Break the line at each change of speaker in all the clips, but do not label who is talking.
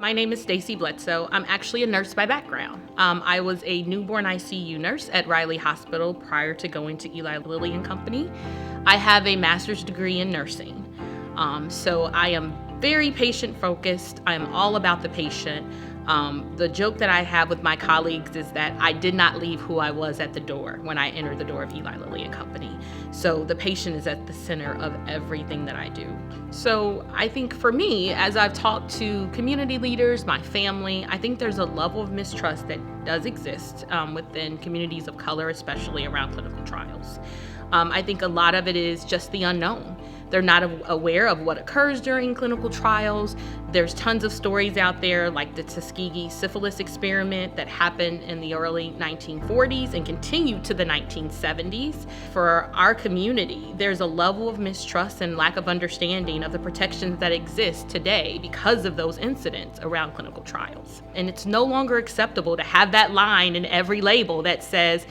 My name is Stacey Bledsoe. I'm actually a nurse by background. I was a newborn ICU nurse at Riley Hospital prior to going to Eli Lilly and Company. I have a master's degree in nursing. So I am very patient focused. I am all about the patient. The joke that I have with my colleagues is that I did not leave who I was at the door when I entered the door of Eli Lilly and Company. So the patient is at the center of everything that I do. So I think for me, as I've talked to community leaders, my family, I think there's a level of mistrust that does exist within communities of color, especially around clinical trials. I think a lot of it is just the unknown. They're not aware of what occurs during clinical trials. There's tons of stories out there like the Tuskegee syphilis experiment that happened in the early 1940s and continued to the 1970s. For our community, there's a level of mistrust and lack of understanding of the protections that exist today because of those incidents around clinical trials. And it's no longer acceptable to have that line in every label that says,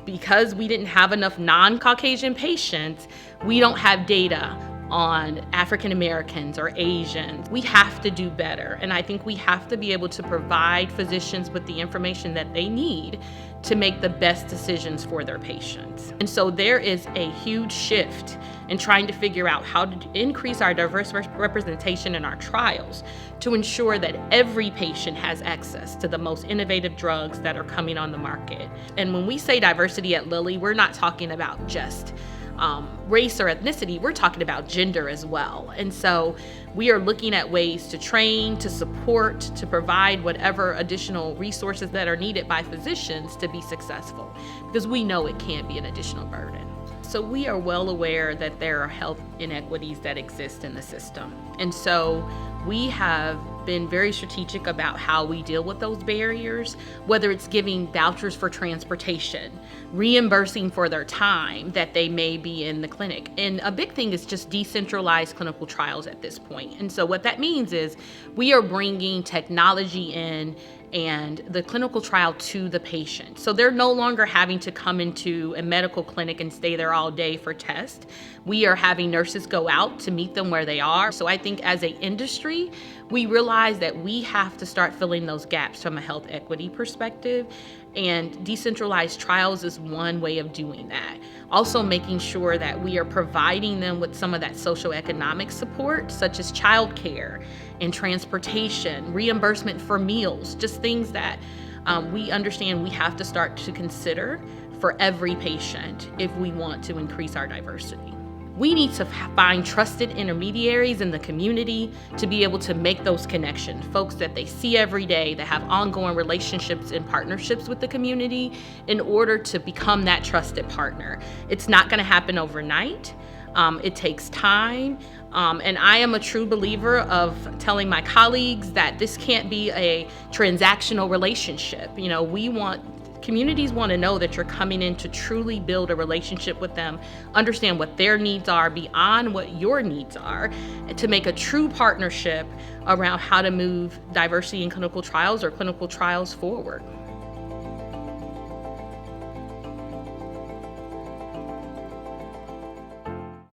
because we didn't have enough non-Caucasian patients, we don't have data on African Americans or Asians. We have to do better. And I think we have to be able to provide physicians with the information that they need to make the best decisions for their patients. And so there is a huge shift in trying to figure out how to increase our diverse representation in our trials to ensure that every patient has access to the most innovative drugs that are coming on the market. And when we say diversity at Lilly, we're not talking about just race or ethnicity, we're talking about gender as well. And so we are looking at ways to train, to support, to provide whatever additional resources that are needed by physicians to be successful, because we know it can be an additional burden. So we are well aware that there are health inequities that exist in the system. And so we have been very strategic about how we deal with those barriers, whether it's giving vouchers for transportation, reimbursing for their time that they may be in the clinic. And a big thing is just decentralized clinical trials at this point. And so what that means is we are bringing technology in and the clinical trial to the patient. So they're no longer having to come into a medical clinic and stay there all day for tests. We are having nurses go out to meet them where they are. So I think as an industry, we realize that we have to start filling those gaps from a health equity perspective. And decentralized trials is one way of doing that. Also making sure that we are providing them with some of that socioeconomic support, such as childcare and transportation, reimbursement for meals, just things that we understand we have to start to consider for every patient if we want to increase our diversity. We need to find trusted intermediaries in the community to be able to make those connections, folks that they see every day, that have ongoing relationships and partnerships with the community in order to become that trusted partner. It's not going to happen overnight. It takes time. And I am a true believer of telling my colleagues that this can't be a transactional relationship. You know, communities want to know that you're coming in to truly build a relationship with them, understand what their needs are beyond what your needs are, and to make a true partnership around how to move diversity in clinical trials or clinical trials forward.